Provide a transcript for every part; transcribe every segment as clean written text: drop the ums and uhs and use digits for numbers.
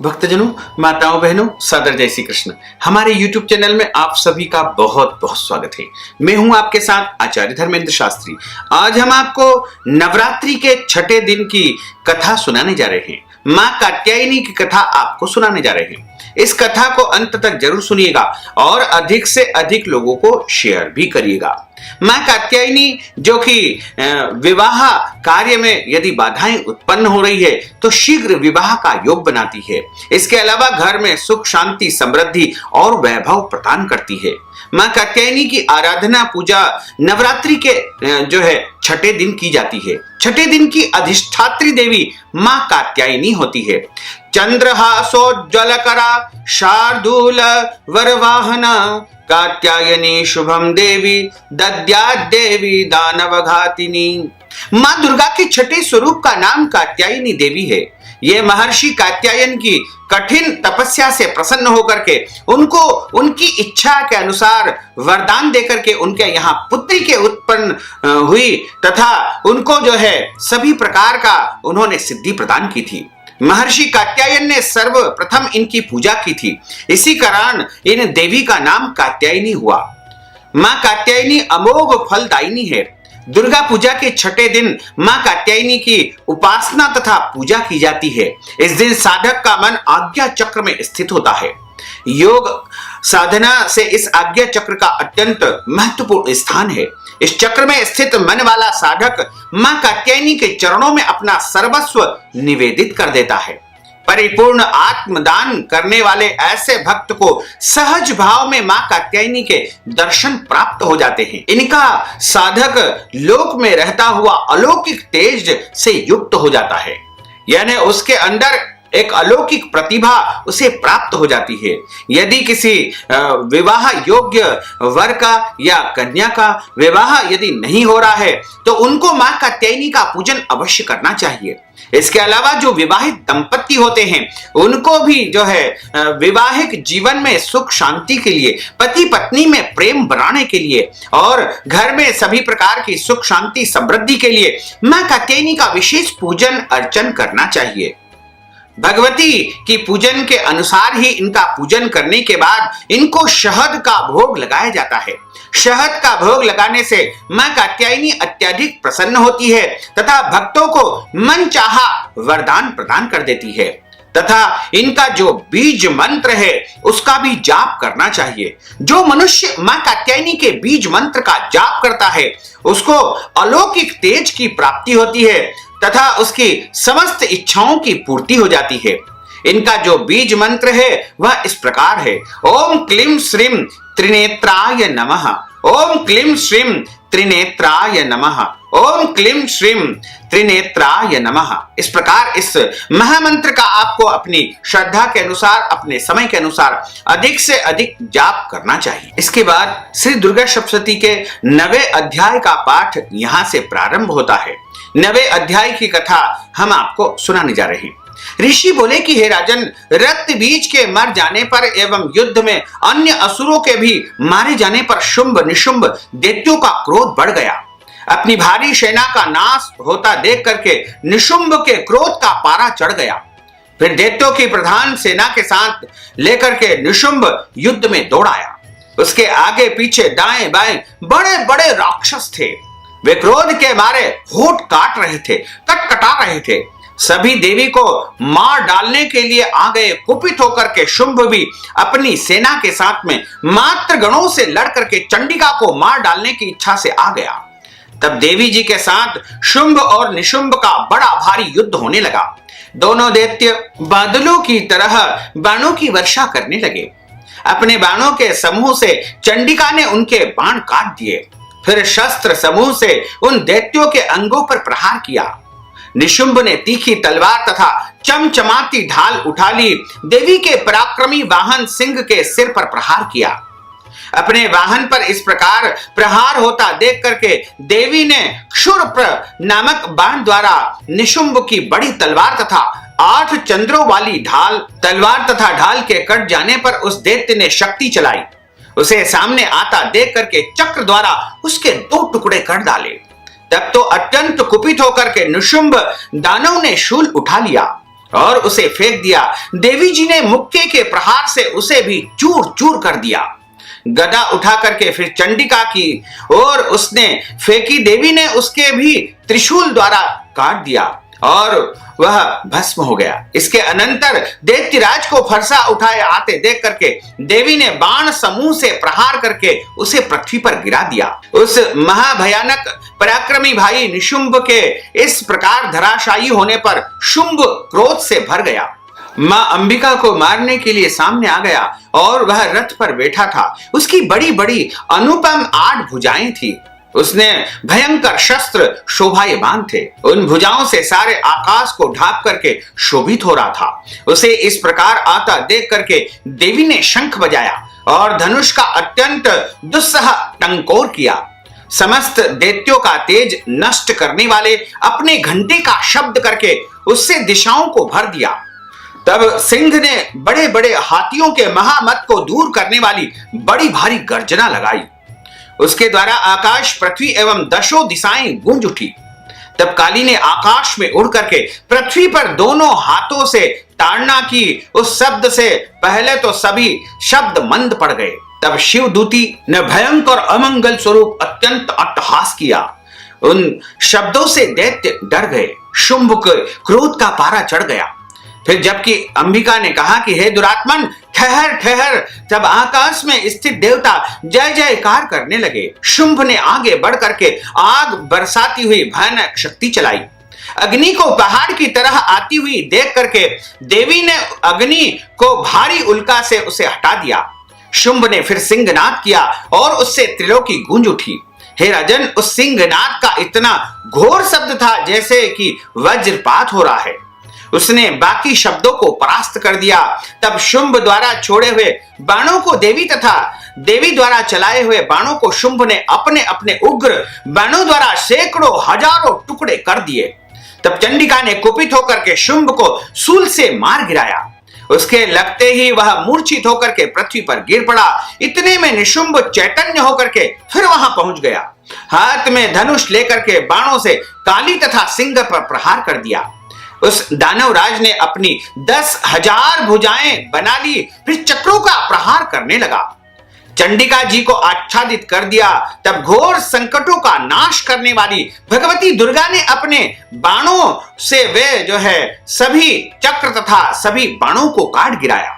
भक्तजनों, माताओं, बहनों, सादर जय श्री कृष्ण। हमारे YouTube चैनल में आप सभी का बहुत बहुत स्वागत है। मैं हूं आपके साथ आचार्य धर्मेंद्र शास्त्री। आज हम आपको नवरात्रि के छठे दिन की कथा सुनाने जा रहे हैं। मां कात्यायनी की कथा आपको सुनाने जा रहे हैं। इस कथा को अंत तक जरूर सुनिएगा और अधिक से अधिक लोगों को शेयर भी करिएगा। मां कात्यायनी जो कि विवाह कार्य में यदि बाधाएं उत्पन्न हो रही है तो शीघ्र विवाह का योग बनाती है। इसके अलावा घर में सुख, शांति, समृद्धि और वैभव प्रदान करती है। मां कात्यायनी की आराधना पूजा नवरात्रि के जो है छठे दिन की जाती है। छठे दिन की अधिष्ठात्री देवी मां कात्यायनी होती है। चंद्रहासोज्ज्वलकरा शार्दूल वरवाहना कात्यायनी शुभम देवी दद्यात् देवी दानवघातिनी। मां दुर्गा के छठे स्वरूप का नाम कात्यायनी देवी है। ये महर्षि कात्यायन की कठिन तपस्या से प्रसन्न होकर के उनको उनकी इच्छा के अनुसार वरदान देकर के उनके यहाँ पुत्री के उत्पन्न हुई तथा उनको जो है सभी प्रकार का उन्होंने सिद्धि प्रदान की थी। महर्षि कात्यायन ने सर्वप्रथम इनकी पूजा की थी। इसी कारण इन देवी का नाम कात्यायनी हुआ। मां कात्यायनी अमोघ फलदायिनी है। दुर्गा पूजा के छठे दिन मां कात्यायनी की उपासना तथा पूजा की जाती है। इस दिन साधक का मन आज्ञा चक्र में स्थित होता है। योग साधना से इस आज्ञा चक्र का अत्यंत महत्वपूर्ण स्थान है। इस चक्र में स्थित मन वाला साधक मां कात्यायनी के चरणों में अपना सर्वस्व निवेदित कर देता है। परिपूर्ण आत्मदान करने वाले ऐसे भक्त को सहज भाव में मां कात्यायनी के दर्शन प्राप्त हो जाते हैं। इनका साधक लोक में रहता हुआ अलौकिक तेज से युक्त हो जाता है, यानी उसके अंदर एक अलौकिक प्रतिभा उसे प्राप्त हो जाती है। यदि किसी विवाह योग्य वर का या कन्या का विवाह यदि नहीं हो रहा है तो उनको मां कात्यायनी का पूजन अवश्य करना चाहिए। इसके अलावा जो विवाहित दंपत्ति होते हैं उनको भी जो है विवाहिक जीवन में सुख शांति के लिए, पति पत्नी में प्रेम बढ़ाने के लिए और घर में सभी प्रकार की सुख शांति समृद्धि के लिए मां कात्यायनी का विशेष पूजन अर्चन करना चाहिए। भगवती की पूजन के अनुसार ही इनका पूजन करने के बाद इनको शहद का भोग लगाया जाता है। शहद का भोग लगाने से मां कात्यायनी अत्यधिक प्रसन्न होती है तथा भक्तों को मनचाहा वरदान प्रदान कर देती है तथा इनका जो बीज मंत्र है उसका भी जाप करना चाहिए। जो मनुष्य मां कात्यायनी के बीज मंत्र का जाप करता है उसको अलौकिक तेज की प्राप्ति होती है तथा उसकी समस्त इच्छाओं की पूर्ति हो जाती है। इनका जो बीज मंत्र है वह इस प्रकार है: ओम क्लीं श्रीं त्रिनेत्राय नमः, ओम क्लीं श्रीं त्रिनेत्राय नमः, ओम क्लीं श्रीं त्रिनेत्राय नमः। इस प्रकार इस महामंत्र का आपको अपनी श्रद्धा के अनुसार, अपने समय के अनुसार अधिक से अधिक जाप करना चाहिए। इसके बाद श्री दुर्गा सप्तशती के 9वें अध्याय का पाठ यहाँ से प्रारंभ होता है। 9वें अध्याय की कथा हम आपको सुनाने जा रहे हैं। ऋषि बोले कि हे राजन, रक्त बीज के मर जाने पर एवं युद्ध में अन्य असुरों के भी मारे जाने पर शुंभ निशुंभ दैत्यों का क्रोध बढ़ गया। अपनी भारी सेना का नाश होता देख करके निशुंभ के क्रोध का पारा चढ़ गया। फिर दैत्यों की प्रधान सेना के साथ लेकर के निशुंभ युद्ध में दौड़ आया। उसके आगे पीछे दाएं बाएं बड़े बड़े राक्षस थे। वे क्रोध के मारे होठ काट रहे थे, कटकटा रहे थे। सभी देवी को मार डालने के लिए आ गए। कुपित होकर के शुंभ भी अपनी सेना के साथ में मात्र गणों से लड़ करके चंडिका को मार डालने की इच्छा से आ गया। तब देवी जी के साथ शुंभ और निशुंभ का बड़ा भारी युद्ध होने लगा। दोनों दैत्य बादलों की तरह बाणों की वर्षा करने लगे। अपने बाणों के समूह से चंडिका ने उनके बाण काट दिए। फिर शस्त्र समूह से उन दैत्यों के अंगों पर प्रहार किया। निशुंभ ने तीखी तलवार तथा चमचमाती ढाल उठा ली। देवी के पराक्रमी वाहन सिंह के सिर पर प्रहार किया। अपने वाहन पर इस प्रकार प्रहार होता देख करके देवी ने क्षुरप्र नामक बाण द्वारा निशुंभ की बड़ी तलवार तथा 8 चंद्रों वाली तलवार तथा ढाल के कट जाने पर उस दैत्य ने शक्ति चलाई। उसे सामने आता देख करके चक्र द्वारा उसके 2 टुकड़े कर डाले। तब तो अत्यंत कुपित होकर के निशुंभ दानव ने शूल उठा लिया और उसे फेंक दिया। देवी जी ने मुक्के के प्रहार से उसे भी चूर चूर कर दिया। गदा उठा करके फिर चंडिका की और उसने फेंकी। देवी ने उसके भी त्रिशूल द्वारा काट दिया और वह भस्म हो गया। इसके अनंतर दैत्यराज को फरसा उठाए आते देख करके देवी ने बाण समूह से प्रहार करके उसे पृथ्वी पर गिरा दिया। उस महाभयानक पराक्रमी भाई निशुंभ के इस प्रकार धराशायी होने पर शुंभ क्रोध से भर गया। मां अंबिका को मारने के लिए सामने आ गया और वह रथ पर बैठा था। उसकी बड़ी बड़ी अनुपम 8 भुजाएं थी। उसने भयंकर शस्त्र शोभायमान थे। उन भुजाओं से सारे आकाश को ढांप करके शोभित हो रहा था। उसे इस प्रकार आता देख करके देवी ने शंख बजाया और धनुष का अत्यंत दुस्सह टंकोर किया। समस्त दैत्यों का तेज नष्ट करने वाले अपने घंटे का शब्द करके उससे दिशाओं को भर दिया। तब सिंह ने बड़े बड़े हाथियों के महामत को दूर करने वाली बड़ी भारी गर्जना लगाई। उसके द्वारा आकाश, पृथ्वी एवं 10 दिशाएं गूंज उठी। तब काली ने आकाश में उड़ करके पृथ्वी पर दोनों हाथों से ताड़ना की। उस शब्द से पहले तो सभी शब्द मंद पड़ गए। तब शिवदूती ने भयंकर अमंगल स्वरूप अत्यंत अट्टहास किया। उन शब्दों से दैत्य डर गए। शुंभ के क्रोध का पारा चढ़ गया। फिर जबकि अंबिका ने कहा कि हे दुरात्मन, ठहर ठहर, तब आकाश में स्थित देवता जय जयकार करने लगे। शुंभ ने आगे बढ़ करके आग बरसाती हुई भयानक शक्ति चलाई। अग्नि को पहाड़ की तरह आती हुई देख करके देवी ने अग्नि को भारी उल्का से उसे हटा दिया। शुंभ ने फिर सिंहनाद किया और उससे त्रिलोकी गूंज उठी। हे राजन, उस सिंहनाद का इतना घोर शब्द था जैसे कि वज्रपात हो रहा है। उसने बाकी शब्दों को परास्त कर दिया। तब शुंभ द्वारा छोड़े हुए बाणों को देवी तथा देवी द्वारा चलाए हुए बाणों को शुंभ ने अपने अपने उग्र बाणों द्वारा सैकड़ों हजारों टुकड़े कर दिए। तब चंडिका ने कुपित होकर के शुंभ को सूल से मार गिराया। उसके लगते ही वह मूर्छित होकर के पृथ्वी पर गिर पड़ा। इतने में निशुंभ चैतन्य होकर के फिर वहां पहुंच गया। हाथ में धनुष लेकर के बाणों से काली तथा सिंह पर प्रहार कर दिया। उस दानवराज ने अपनी 10,000 भुजाएं बना ली। फिर चक्रों का प्रहार करने लगा। चंडिका जी को आच्छादित कर दिया। तब घोर संकटों का नाश करने वाली भगवती दुर्गा ने अपने बाणों से वे सभी चक्र तथा सभी बाणों को काट गिराया।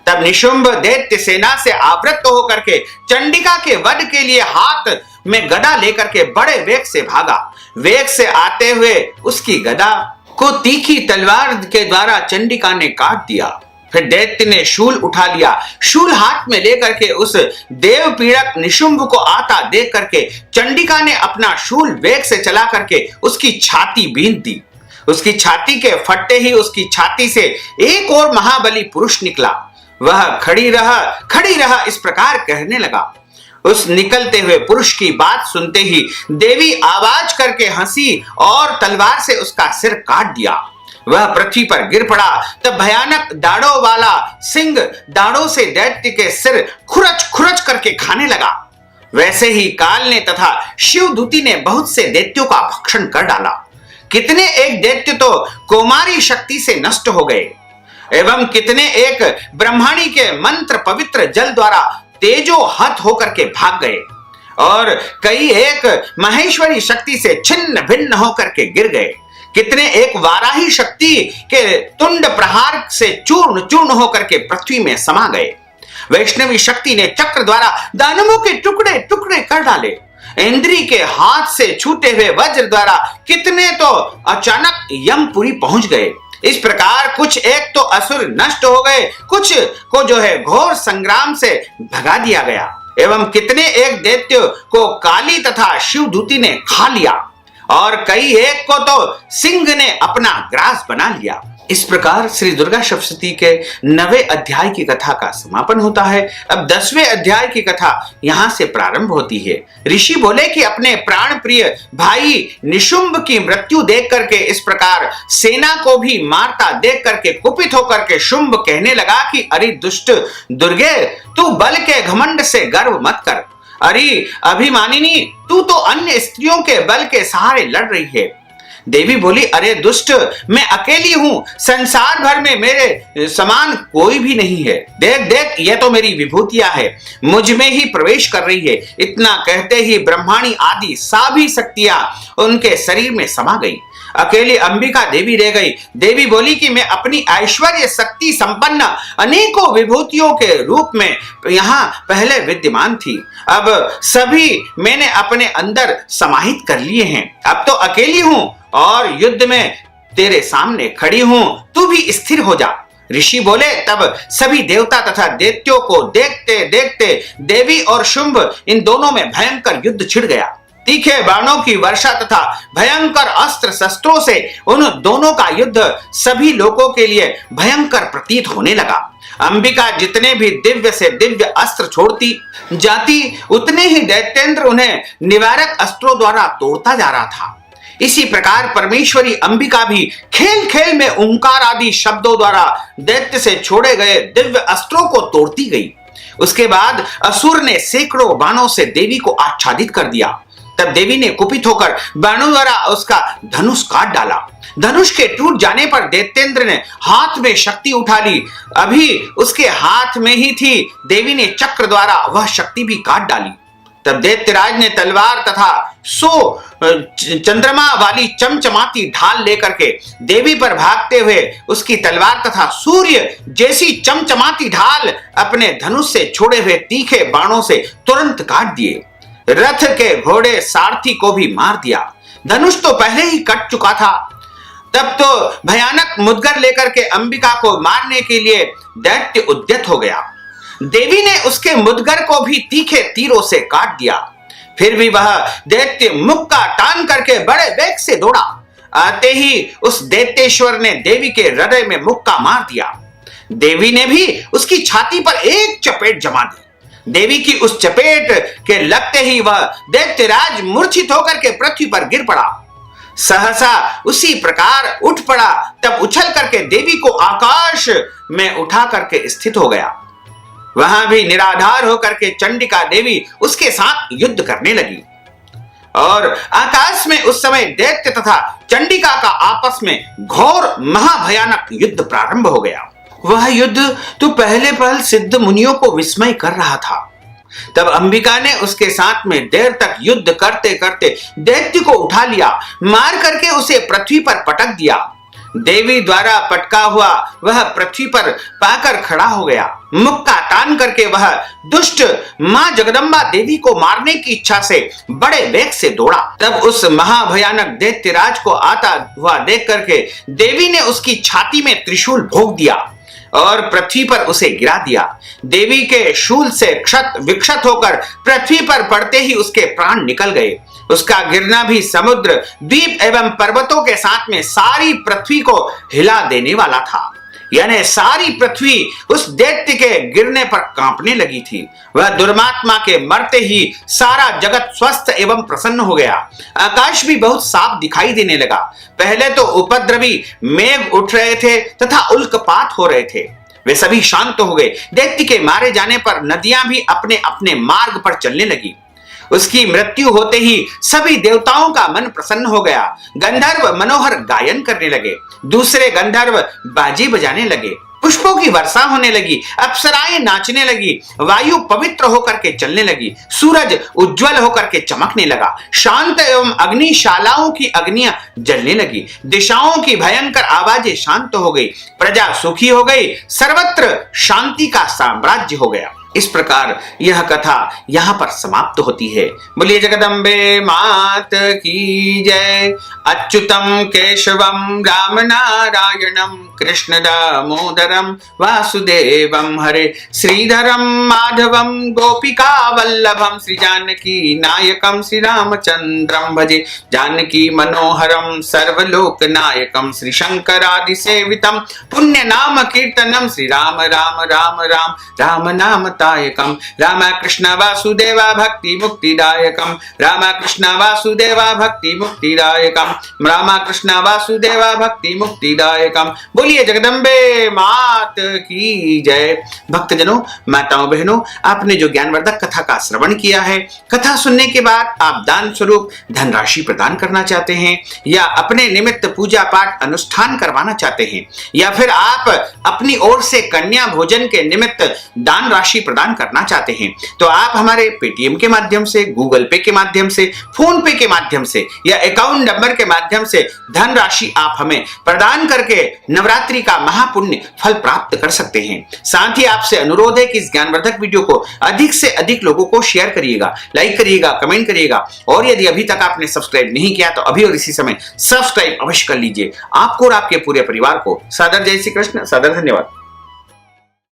तब निशुंभ दैत्य सेना से आवृत होकर के चंडिका के वध के लिए हाथ में गदा लेकर के बड़े वेग से भागा। वेग से आते हुए उसकी गदा को तीखी तलवार के द्वारा चंडिका ने काट दिया। फिर दैत्य ने शूल उठा लिया। शूल हाथ में लेकर के उस देव पीड़क निशुंभ को आता देख करके चंडिका ने अपना शूल वेग से चला करके उसकी छाती बींध दी। उसकी छाती के फटते ही उसकी छाती से एक और महाबली पुरुष निकला। वह खड़ी रहा इस प्रकार कहने लगा। उस निकलते हुए पुरुष की बात सुनते ही देवी आवाज करके हंसी और तलवार से उसका सिर काट दिया। वह पृथ्वी पर गिर पड़ा। तब भयानक दाढ़ों वाला सिंह दाढ़ों से दैत्य के सिर खुरच खुरच करके खाने लगा। वैसे ही काल ने तथा शिवदूती ने बहुत से दैत्यों का भक्षण कर डाला। कितने एक दैत्य तो कौमारी शक्ति से नष्ट हो गए एवं कितने एक ब्रह्माणी के मंत्र पवित्र जल द्वारा तेजो हत होकर के भाग गए और कई एक महेश्वरी शक्ति से छिन्न भिन्न होकर के गिर गए। कितने एक वाराही शक्ति के तुंड प्रहार से चूर्ण चूर्ण होकर के पृथ्वी में समा गए। वैष्णवी शक्ति ने चक्र द्वारा दानवों के टुकड़े टुकड़े कर डाले। इंद्री के हाथ से छूटे हुए वज्र द्वारा कितने तो अचानक यमपुरी पहुंच गए। इस प्रकार कुछ एक तो असुर नष्ट हो गए, कुछ को घोर संग्राम से भगा दिया गया एवं कितने एक दैत्य को काली तथा शिवदूती ने खा लिया और कई एक को तो सिंह ने अपना ग्रास बना लिया। इस प्रकार श्री दुर्गा सप्तशती के 9वें अध्याय की कथा का समापन होता है। अब 10वें अध्याय की कथा यहाँ से प्रारंभ होती है। ऋषि बोले कि अपने प्राण प्रिय भाई निशुंभ की मृत्यु देख करके इस प्रकार सेना को भी मारता देख करके कुपित होकर के शुंभ कहने लगा कि अरे दुष्ट दुर्गे, तू बल के घमंड से गर्व मत कर। अरे अभिमानिनी, तू तो अन्य स्त्रियों के बल के सहारे लड़ रही है। देवी बोली, अरे दुष्ट, मैं अकेली हूं, संसार भर में मेरे समान कोई भी नहीं है। देख देख, ये तो मेरी विभूतियां है, मुझ में ही प्रवेश कर रही है। इतना कहते ही ब्रह्माणी आदि सभी शक्तियां उनके शरीर में समा गई। अकेली अंबिका देवी रह गई। देवी बोली कि मैं अपनी ऐश्वर्य शक्ति संपन्न अनेकों विभूतियों के रूप में यहाँ पहले विद्यमान थी, अब सभी मैंने अपने अंदर समाहित कर लिए हैं। अब तो अकेली हूं और युद्ध में तेरे सामने खड़ी हूं, तू भी स्थिर हो जा। ऋषि बोले, तब सभी देवता तथा दैत्यों को देखते देखते देवी और शुंभ इन दोनों में भयंकर युद्ध छिड़ गया। तीखे बाणों की वर्षा तथा भयंकर अस्त्र शस्त्रों से उन दोनों का युद्ध सभी लोगों के लिए भयंकर प्रतीत होने लगा। अंबिका जितने भी दिव्य से दिव्य अस्त्र छोड़ती जाती, उतने ही दैत्येंद्र उन्हें निवारक अस्त्रों द्वारा तोड़ता जा रहा था। इसी प्रकार परमेश्वरी अंबिका भी खेल खेल में ओंकार आदि शब्दों द्वारा दैत्य से छोड़े गए दिव्य अस्त्रों को तोड़ती गई। उसके बाद असुर ने सैकड़ों बाणों से देवी को आच्छादित कर दिया। तब देवी ने कुपित होकर बाणों द्वारा उसका धनुष काट डाला। धनुष के टूट जाने पर दैत्येंद्र ने हाथ में शक्ति उठा ली। अभी उसके हाथ में ही थी, देवी ने चक्र द्वारा वह शक्ति भी काट डाली। तब दैत्यराज ने तलवार तथा 100 चंद्रमा वाली चमचमाती ढाल लेकर के देवी पर भागते हुए उसकी तलवार तथा सूर्य जैसी चमचमाती ढाल अपने धनुष से छोड़े हुए तीखे बाणों से तुरंत काट दिए। रथ के घोड़े सारथी को भी मार दिया। धनुष तो पहले ही कट चुका था। तब तो भयानक मुद्गर लेकर के अंबिका को मारने के लिए दैत्य उद्यत हो गया। देवी ने उसके मुद्गर को भी तीखे तीरों से काट दिया। फिर भी वह दैत्य मुक्का टान करके बड़े वेग से दौड़ा। आते ही उस दैत्येश्वर ने देवी के हृदय में मुक्का मार दिया। देवी ने भी उसकी छाती पर एक चपेट जमा दी। देवी की उस चपेट के लगते ही वह दैत्यराज मूर्छित होकर के पृथ्वी पर गिर पड़ा। सहसा उसी प्रकार उठ पड़ा, तब उछल करके देवी को आकाश में उठा करके स्थित हो गया। वहां भी निराधार होकर के चंडिका देवी उसके साथ युद्ध करने लगी और आकाश में उस समय दैत्य तथा चंडिका का आपस में घोर महाभयानक युद्ध प्रारंभ हो गया। वह युद्ध तो पहले पहल सिद्ध मुनियों को विस्मय कर रहा था। तब अंबिका ने उसके साथ में देर तक युद्ध करते करते दैत्य को उठा लिया, मार करके उसे पृथ्वी पर पटक दिया। देवी द्वारा पटका हुआ वह पृथ्वी पर पाकर खड़ा हो गया। मुक्का तान करके वह दुष्ट मां जगदम्बा देवी को मारने की इच्छा से बड़े वेग से दौड़ा। तब उस महाभयानक दैत्यराज को आता हुआ देख करके देवी ने उसकी छाती में त्रिशूल भोंक दिया और पृथ्वी पर उसे गिरा दिया। देवी के शूल से क्षत विक्षत होकर पृथ्वी पर पड़ते ही उसके प्राण निकल गए। उसका गिरना भी समुद्र, द्वीप एवं पर्वतों के साथ में सारी पृथ्वी को हिला देने वाला था। यानी सारी पृथ्वी उस दैत्य के गिरने पर कांपने लगी थी। वह दुर्मात्मा के मरते ही सारा जगत स्वस्थ एवं प्रसन्न हो गया। आकाश भी बहुत साफ दिखाई देने लगा। पहले तो उपद्रवी मेघ उठ रहे थे तथा उल्कपात हो रहे थे, वे सभी शांत हो गए। दैत्य के मारे जाने पर नदियां भी अपने अपने मार्ग पर चलने लगी। उसकी मृत्यु होते ही सभी देवताओं का मन प्रसन्न हो गया। गंधर्व मनोहर गायन करने लगे, दूसरे गंधर्व बाजी बजाने लगे, पुष्पों की वर्षा होने लगी, अप्सराएं नाचने लगी, वायु पवित्र होकर के चलने लगी, सूरज उज्जवल होकर के चमकने लगा, शांत एवं अग्निशालाओं की अग्नियां जलने लगी, दिशाओं की भयंकर आवाजें शांत हो गई, प्रजा सुखी हो गई, सर्वत्र शांति का साम्राज्य हो गया। इस प्रकार यह कथा यहाँ पर समाप्त होती है। बोलिए जगदम्बे मात की जय। अच्युतम केशवम राम नारायणम कृष्ण दामोदरम वासुदेवम हरे श्रीधरम माधवम गोपिका वल्लभम श्री जानकी नायकम श्री रामचंद्रम भजे जानकी मनोहरम सर्वलोक नायकम श्री शंकरादि सेवितम पुण्य नाम कीर्तनम श्री राम राम राम राम राम नाम कामतायकम रामकृष्ण वासुदेवा भक्ति मुक्तिदायकम रामकृष्ण वासुदेवा भक्ति मुक्तिदायकम रामकृष्ण वासुदेवा भक्ति मुक्तिदायकम। बोलिए जगदम्बे मात की जय। भक्तजनों, माताओं बहनों, आपने जो ज्ञानवर्धक कथा का श्रवण किया है, कथा सुनने के बाद आप दान स्वरूप धनराशि प्रदान करना चाहते हैं या अपने निमित्त पूजा पाठ अनुष्ठान करवाना चाहते हैं या फिर आप अपनी ओर से कन्या भोजन के निमित्त दान राशि प्रदान करना चाहते हैं, तो आप हमारे पेटीएम के माध्यम से, गूगल पे के माध्यम से, फोन पे के माध्यम से या अकाउंट नंबर के माध्यम से धनराशि आप हमें प्रदान करके नवरात्रि का महापुण्य फल प्राप्त कर सकते हैं। साथ ही आपसे अनुरोध है कि इस ज्ञानवर्धक वीडियो को अधिक से अधिक लोगों को शेयर करिएगा, लाइक करिएगा, कमेंट करिएगा और यदि अभी तक आपने सब्सक्राइब नहीं किया तो अभी और इसी समय सब्सक्राइब अवश्य कर लीजिए। आपको और आपके पूरे परिवार को सादर जय श्री कृष्ण, सादर धन्यवाद।